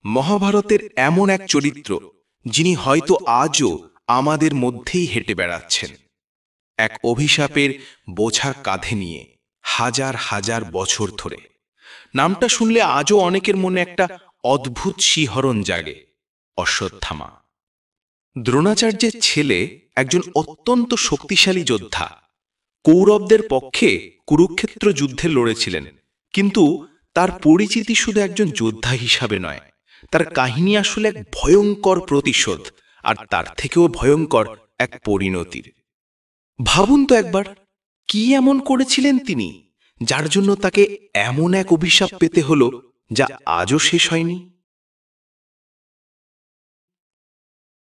মহাভারতের এমন এক চরিত্র যিনি হয়তো আজও আমাদের মধ্যেই হেঁটে বেড়াচ্ছেন, এক অভিশাপের বোঝা কাঁধে নিয়ে হাজার হাজার বছর ধরে। নামটা শুনলে আজও অনেকের মনে একটা অদ্ভুত শিহরণ জাগে, অশ্বত্থামা। দ্রোণাচার্যের ছেলে, একজন অত্যন্ত শক্তিশালী যোদ্ধা। কৌরবদের পক্ষে কুরুক্ষেত্র যুদ্ধে লড়েছিলেন, কিন্তু তার পরিচিতি শুধু একজন যোদ্ধা হিসাবে নয়, তার কাহিনী আসলে এক ভয়ঙ্কর প্রতিশোধ, আর তার থেকেও ভয়ঙ্কর এক পরিণতির। ভাবুন তো একবার, কি এমন করেছিলেন তিনি যার জন্য তাকে এমন এক অভিশাপ পেতে হলো যা আজও শেষ হয়নি।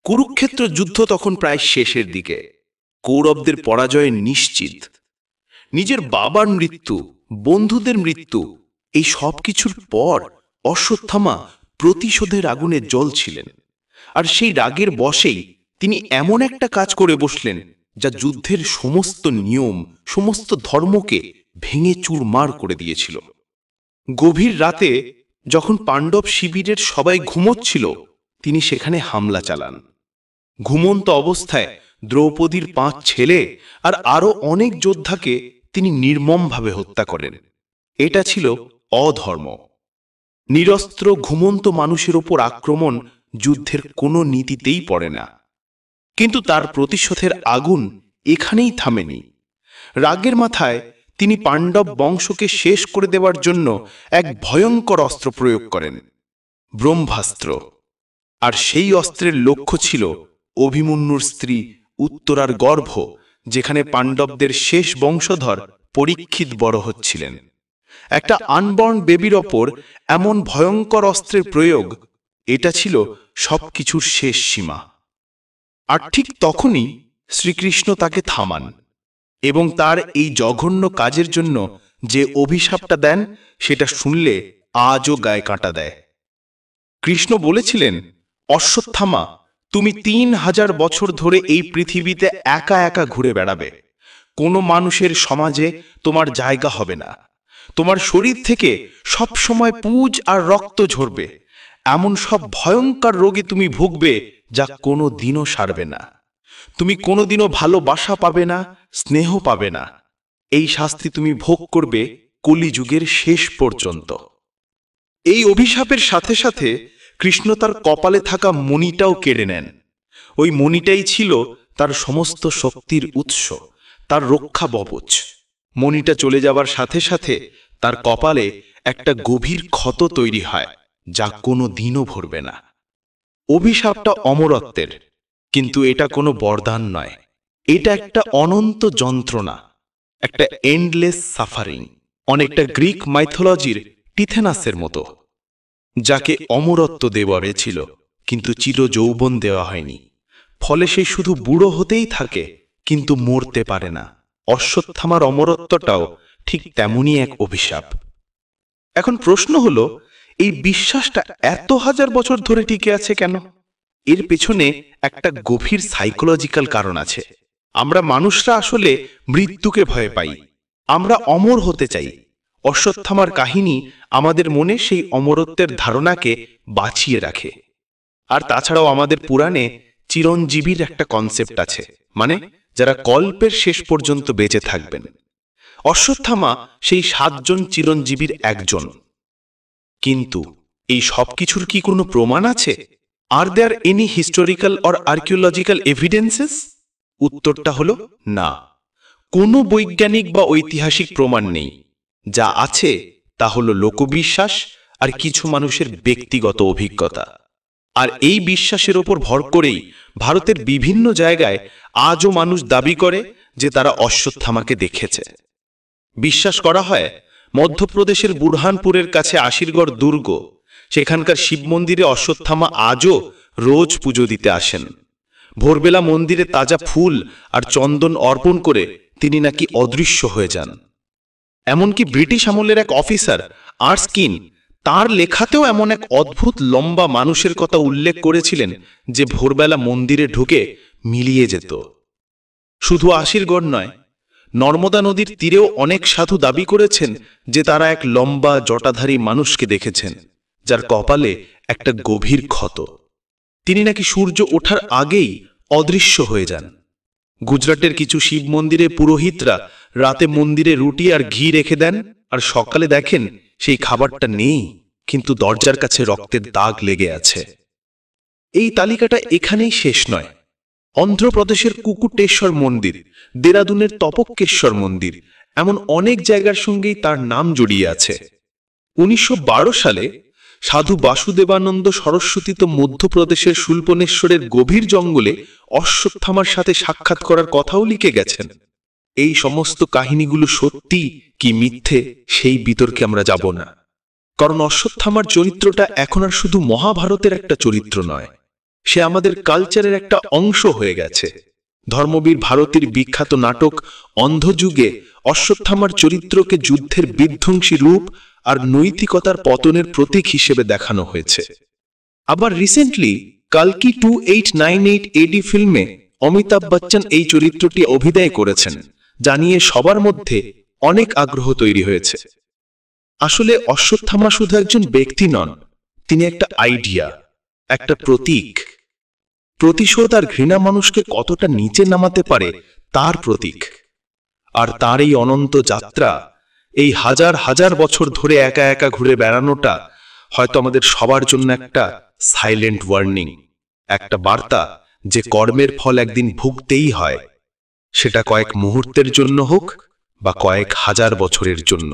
কুরুক্ষেত্র যুদ্ধ তখন প্রায় শেষের দিকে। কৌরবদের পরাজয় নিশ্চিত। নিজের বাবার মৃত্যু, বন্ধুদের মৃত্যু, এই সব কিছুর পর অশ্বত্থামা প্রতিশোধের আগুনে জ্বলছিলেন। আর সেই রাগের বশেই তিনি এমন একটা কাজ করে বসলেন যা যুদ্ধের সমস্ত নিয়ম, সমস্ত ধর্মকে ভেঙে চুরমার করে দিয়েছিল। গভীর রাতে যখন পাণ্ডব শিবিরের সবাই ঘুমোচ্ছিল, তিনি সেখানে হামলা চালান। ঘুমন্ত অবস্থায় দ্রৌপদীর 5 ছেলে আর আরো অনেক যোদ্ধাকে তিনি নির্মমভাবে হত্যা করেন। এটা ছিল অধর্ম। নিরস্ত্র ঘুমন্ত মানুষের ওপর আক্রমণ যুদ্ধের কোনো নীতিতেই পড়ে না। কিন্তু তার প্রতিশোধের আগুন এখানেই থামেনি। রাগের মাথায় তিনি পাণ্ডব বংশকে শেষ করে দেওয়ার জন্য এক ভয়ঙ্কর অস্ত্র প্রয়োগ করেন, ব্রহ্মাস্ত্র। আর সেই অস্ত্রের লক্ষ্য ছিল অভিমন্যুর স্ত্রী উত্তরার গর্ভ, যেখানে পাণ্ডবদের শেষ বংশধর পরীক্ষিত বড় হচ্ছিলেন। একটা আনবর্ন বেবির ওপর এমন ভয়ঙ্কর অস্ত্রের প্রয়োগ, এটা ছিল সবকিছুর শেষ সীমা। আর ঠিক তখনই শ্রীকৃষ্ণ তাকে থামান এবং তার এই জঘন্য কাজের জন্য যে অভিশাপটা দেন, সেটা শুনলে আজও গায়ে কাঁটা দেয়। কৃষ্ণ বলেছিলেন, অশ্বত্থামা, তুমি 3000 বছর ধরে এই পৃথিবীতে একা একা ঘুরে বেড়াবে। কোনো মানুষের সমাজে তোমার জায়গা হবে না। তোমার শরীর থেকে সব সময় পুজ আর রক্ত ঝরবে। এমন সব ভয়ঙ্কর রোগে তুমি ভুগবে যা কোনো দিনও সারবে না। তুমি কোনোদিনও ভালোবাসা পাবে না, স্নেহ পাবে না। এই শাস্তি তুমি ভোগ করবে কলিযুগের শেষ পর্যন্ত। এই অভিশাপের সাথে সাথে কৃষ্ণ তার কপালে থাকা মণিটাও কেড়ে নেন। ওই মণিটাই ছিল তার সমস্ত শক্তির উৎস, তার রক্ষা কবচ। মণিটা চলে যাবার সাথে সাথে তার কপালে একটা গভীর ক্ষত তৈরি হয়, যা কোনো দিনও ভরবে না। অভিশাপটা অমরত্বের, কিন্তু এটা কোনো বরদান নয়। এটা একটা অনন্ত যন্ত্রণা, একটা এন্ডলেস সাফারিং, অনেকটা গ্রিক মাইথোলজির টিথেনাসের মতো, যাকে অমরত্ব দেওয়া হয়েছিল কিন্তু চির যৌবন দেওয়া হয়নি। ফলে সে শুধু বুড়ো হতেই থাকে, কিন্তু মরতে পারে না। অশ্বত্থামার অমরত্বটাও ঠিক তেমনই এক অভিশাপ। এখন প্রশ্ন হলো, এই বিশ্বাসটা এত হাজার বছর ধরে টিকে আছে কেন? এর পেছনে একটা গভীর সাইকোলজিক্যাল কারণ আছে। আমরা মানুষরা আসলে মৃত্যুকে ভয় পাই। আমরা অমর হতে চাই। অশ্বত্থামার কাহিনী আমাদের মনে সেই অমরত্বের ধারণাকে বাঁচিয়ে রাখে। আর তাছাড়াও আমাদের পুরাণে চিরঞ্জীবীর একটা কনসেপ্ট আছে, মানে যারা কল্পের শেষ পর্যন্ত বেঁচে থাকবেন। অশ্বত্থামা সেই 7 জন চিরঞ্জীবীর একজন। কিন্তু এই সব কিছুর কি কোনো প্রমাণ আছে? Are there any historical or archaeological evidences? উত্তরটা হলো না। কোনো বৈজ্ঞানিক বা ঐতিহাসিক প্রমাণ নেই। যা আছে তা হলো লোকবিশ্বাস আর কিছু মানুষের ব্যক্তিগত অভিজ্ঞতা। আর এই বিশ্বাসের ওপর ভর করেই ভারতের বিভিন্ন জায়গায় আজও মানুষ দাবি করে যে তারা অশ্বত্থামাকে দেখেছে। বিশ্বাস করা হয় মধ্যপ্রদেশের বুরহানপুরের কাছে আশিরগড় দুর্গ, সেখানকার শিব মন্দিরে অশ্বত্থামা আজও রোজ পুজো দিতে আসেন। ভোরবেলা মন্দিরে তাজা ফুল আর চন্দন অর্পণ করে তিনি নাকি অদৃশ্য হয়ে যান। এমনকি ব্রিটিশ আমলের এক অফিসার আর্সকিন তার লেখাতেও এমন এক অদ্ভুত লম্বা মানুষের কথা উল্লেখ করেছিলেন যে ভোরবেলা মন্দিরে ঢুকে মিলিয়ে যেত। শুধু আশিরগড় নয়, নর্মদা নদীর তীরেও অনেক সাধু দাবি করেছেন যে তারা এক লম্বা জটাধারী মানুষকে দেখেছেন, যার কপালে একটা গভীর ক্ষত। তিনি নাকি সূর্য ওঠার আগেই অদৃশ্য হয়ে যান। গুজরাটের কিছু শিব মন্দিরে পুরোহিতরা রাতে মন্দিরে রুটি আর ঘি রেখে দেন, আর সকালে দেখেন সেই খাবারটা নেই, কিন্তু দরজার কাছে রক্তের দাগ লেগে আছে। এই তালিকাটা এখানেই শেষ নয়। অন্ধ্রপ্রদেশের কুকুটেশ্বর মন্দির, দেরাদুনের তপক্কেশ্বর মন্দির, এমন অনেক জায়গার সঙ্গেই তার নাম জড়িয়ে আছে। 1912 সালে সাধু বাসুদেবানন্দ সরস্বতী তো মধ্যপ্রদেশের শুল্পনেশ্বরের গভীর জঙ্গলে অশ্বত্থামার সাথে সাক্ষাৎ করার কথাও লিখে গেছেন। এই সমস্ত কাহিনীগুলো সত্যি কি মিথ্যে সেই বিতর্কে আমরা যাব না, কারণ অশ্বত্থামার চরিত্রটা এখন আর শুধু মহাভারতের একটা চরিত্র নয়, সে আমাদের কালচারের একটা অংশ হয়ে গেছে। ধর্মবীর ভারতীর বিখ্যাত নাটক অন্ধযুগে অশ্বত্থামার চরিত্রকে যুদ্ধের বিধ্বংসী রূপ আর নৈতিকতার পতনের প্রতীক হিসেবে দেখানো হয়েছে। আবার রিসেন্টলি কালকি 2898 এডি ফিল্মে অমিতাভ বচ্চন এই চরিত্রটি অভিনয় করেছেন, জানিয়ে সবার মধ্যে অনেক আগ্রহ তৈরি হয়েছে। আসলে অশ্বত্থামা শুধু একজন ব্যক্তি নন, তিনি একটা আইডিয়া, একটা প্রতীক। প্রতিশোধ আর ঘৃণা মানুষকে কতটা নিচে নামাতে পারে তার প্রতীক। আর তার এই অনন্ত যাত্রা, এই হাজার হাজার বছর ধরে একা একা ঘুরে বেড়ানোটা হয়তো আমাদের সবার জন্য একটা সাইলেন্ট ওয়ার্নিং, একটা বার্তা যে কর্মের ফল একদিন ভুগতেই হয়, সেটা কয়েক মুহূর্তের জন্য হোক বা কয়েক হাজার বছরের জন্য।